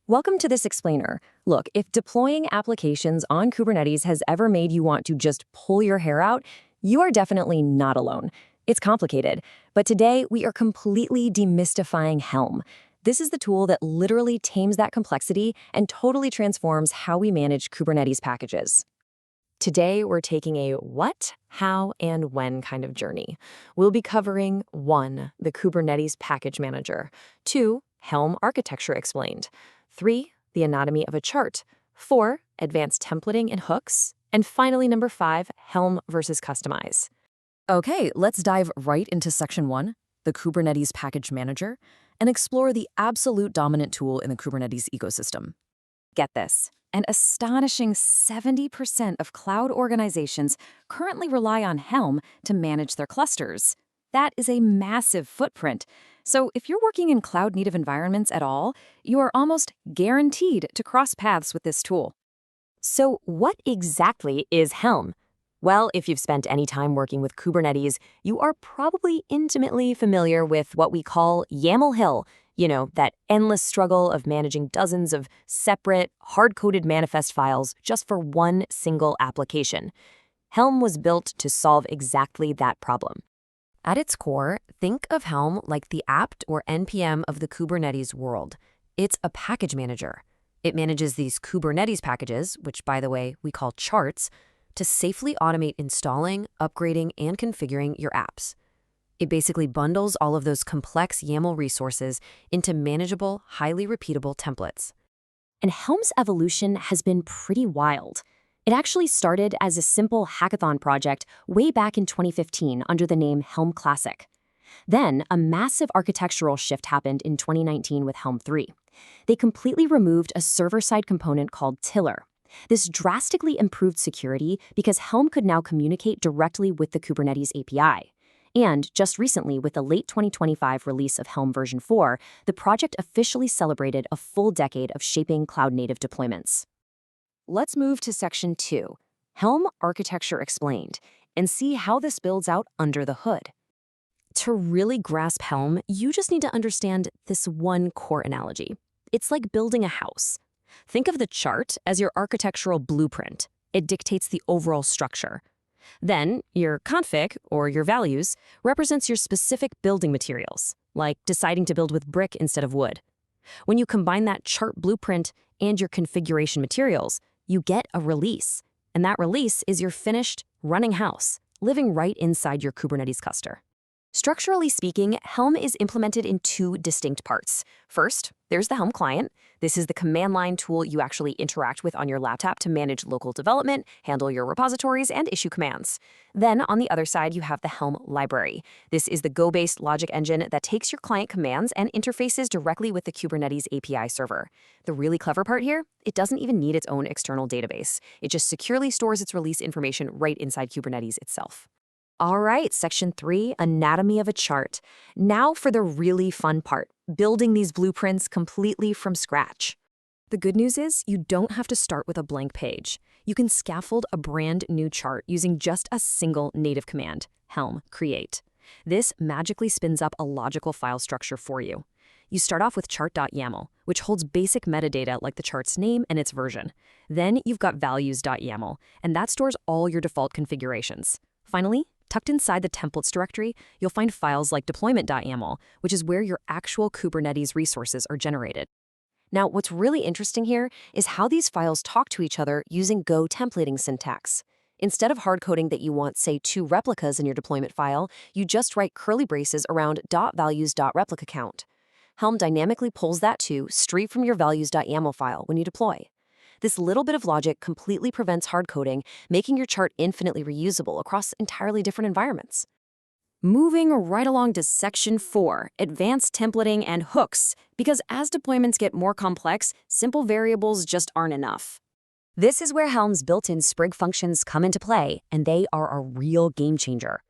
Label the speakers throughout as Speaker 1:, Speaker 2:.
Speaker 1: Welcome to this explainer. Look, if deploying applications on Kubernetes has ever made you want to just pull your hair out, you are definitely not alone. It's complicated, but today we are completely demystifying Helm. This is the tool that literally tames that complexity and totally transforms how we manage Kubernetes packages. Today, we're taking a what, how, and when kind of journey. We'll be covering 1. The Kubernetes package manager, 2. Helm architecture explained, 3. The anatomy of a chart, 4. Advanced templating and hooks, and finally, number 5, Helm versus customize. Okay, let's dive right into section 1, the Kubernetes package manager, and explore the absolute dominant tool in the Kubernetes ecosystem. Get this. An astonishing 70% of cloud organizations currently rely on Helm to manage their clusters. That is a massive footprint. So if you're working in cloud-native environments at all, you are almost guaranteed to cross paths with this tool. So what exactly is Helm? Well, if you've spent any time working with Kubernetes, you are probably intimately familiar with what we call YAML hill. You know, that endless struggle of managing dozens of separate, hard-coded manifest files just for one single application. Helm was built to solve exactly that problem. At its core, think of Helm like the apt or NPM of the Kubernetes world. It's a package manager. It manages these Kubernetes packages, which, by the way, we call charts, to safely automate installing, upgrading, and configuring your apps. It basically bundles all of those complex YAML resources into manageable, highly repeatable templates. And Helm's evolution has been pretty wild. It actually started as a simple hackathon project way back in 2015 under the name Helm Classic. Then, a massive architectural shift happened in 2019 with Helm 3. They completely removed a server-side component called Tiller. This drastically improved security because Helm could now communicate directly with the Kubernetes API. And just recently, with the late 2025 release of Helm version 4, the project officially celebrated a full decade of shaping cloud-native deployments. Let's move to section 2, Helm architecture explained, and see how this builds out under the hood. To really grasp Helm, you just need to understand this one core analogy. It's like building a house. Think of the chart as your architectural blueprint. It dictates the overall structure. Then, your config, or your values, represents your specific building materials, like deciding to build with brick instead of wood. When you combine that chart blueprint and your configuration materials, you get a release. And that release is your finished, running house, living right inside your Kubernetes cluster. Structurally speaking, Helm is implemented in 2 distinct parts. First, there's the Helm client. This is the command line tool you actually interact with on your laptop to manage local development, handle your repositories, and issue commands. Then, on the other side, you have the Helm library. This is the Go-based logic engine that takes your client commands and interfaces directly with the Kubernetes API server. The really clever part here? It doesn't even need its own external database. It just securely stores its release information right inside Kubernetes itself. All right, section 3, anatomy of a chart. Now for the really fun part, building these blueprints completely from scratch. The good news is you don't have to start with a blank page. You can scaffold a brand new chart using just a single native command, Helm create. This magically spins up a logical file structure for you. You start off with Chart.yaml, which holds basic metadata like the chart's name and its version. Then you've got values.yaml, and that stores all your default configurations. Finally, tucked inside the templates directory, you'll find files like deployment.yaml, which is where your actual Kubernetes resources are generated. Now, what's really interesting here is how these files talk to each other using Go templating syntax. Instead of hard-coding that you want, say, 2 replicas in your deployment file, you just write curly braces around .values.replica count. Helm dynamically pulls that 2 straight from your values.yaml file when you deploy. This little bit of logic completely prevents hard coding, making your chart infinitely reusable across entirely different environments. Moving right along to section 4, advanced templating and hooks, because as deployments get more complex, simple variables just aren't enough. This is where Helm's built-in Sprig functions come into play, and they are a real game changer.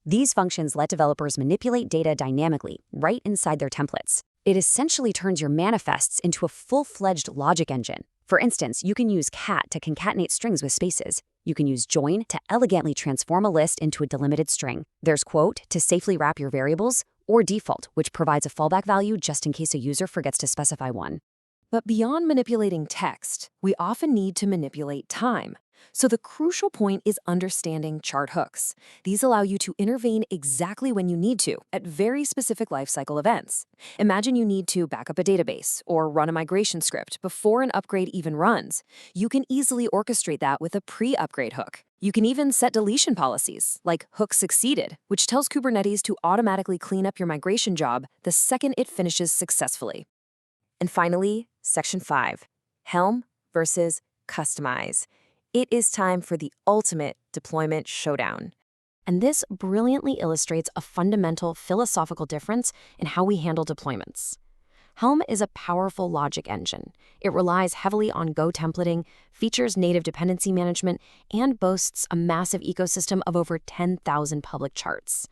Speaker 1: These functions let developers manipulate data dynamically, right inside their templates. It essentially turns your manifests into a full-fledged logic engine. For instance, you can use cat to concatenate strings with spaces. You can use join to elegantly transform a list into a delimited string. There's quote to safely wrap your variables, or default, which provides a fallback value just in case a user forgets to specify one. But beyond manipulating text, we often need to manipulate time. So the crucial point is understanding chart hooks. These allow you to intervene exactly when you need to, at very specific lifecycle events. Imagine you need to back up a database or run a migration script before an upgrade even runs. You can easily orchestrate that with a pre-upgrade hook. You can even set deletion policies, like hook succeeded, which tells Kubernetes to automatically clean up your migration job the second it finishes successfully. And finally, Section 5, Helm versus Customize. It is time for the ultimate deployment showdown. And this brilliantly illustrates a fundamental philosophical difference in how we handle deployments. Helm is a powerful logic engine. It relies heavily on Go templating, features native dependency management, and boasts a massive ecosystem of over 10,000 public charts.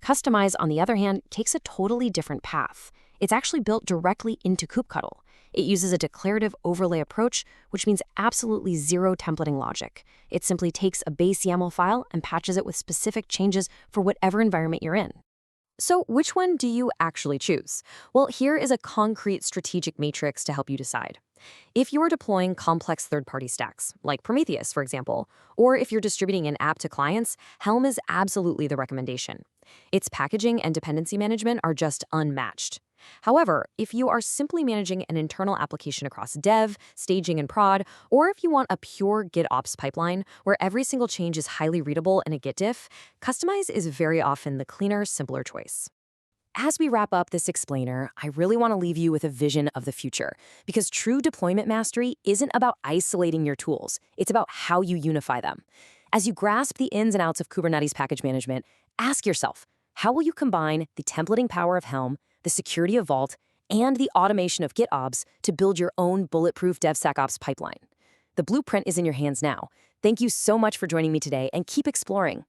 Speaker 1: Customize, on the other hand, takes a totally different path. It's actually built directly into kubectl. It uses a declarative overlay approach, which means absolutely zero templating logic. It simply takes a base YAML file and patches it with specific changes for whatever environment you're in. So which one do you actually choose? Well, here is a concrete strategic matrix to help you decide. If you're deploying complex third-party stacks, like Prometheus, for example, or if you're distributing an app to clients, Helm is absolutely the recommendation. Its packaging and dependency management are just unmatched. However, if you are simply managing an internal application across dev, staging, and prod, or if you want a pure GitOps pipeline where every single change is highly readable in a Git diff, Customize is very often the cleaner, simpler choice. As we wrap up this explainer, I really want to leave you with a vision of the future, because true deployment mastery isn't about isolating your tools, it's about how you unify them. As you grasp the ins and outs of Kubernetes package management, ask yourself, how will you combine the templating power of Helm, the security of Vault, and the automation of GitOps to build your own bulletproof DevSecOps pipeline? The blueprint is in your hands now. Thank you so much for joining me today, and keep exploring.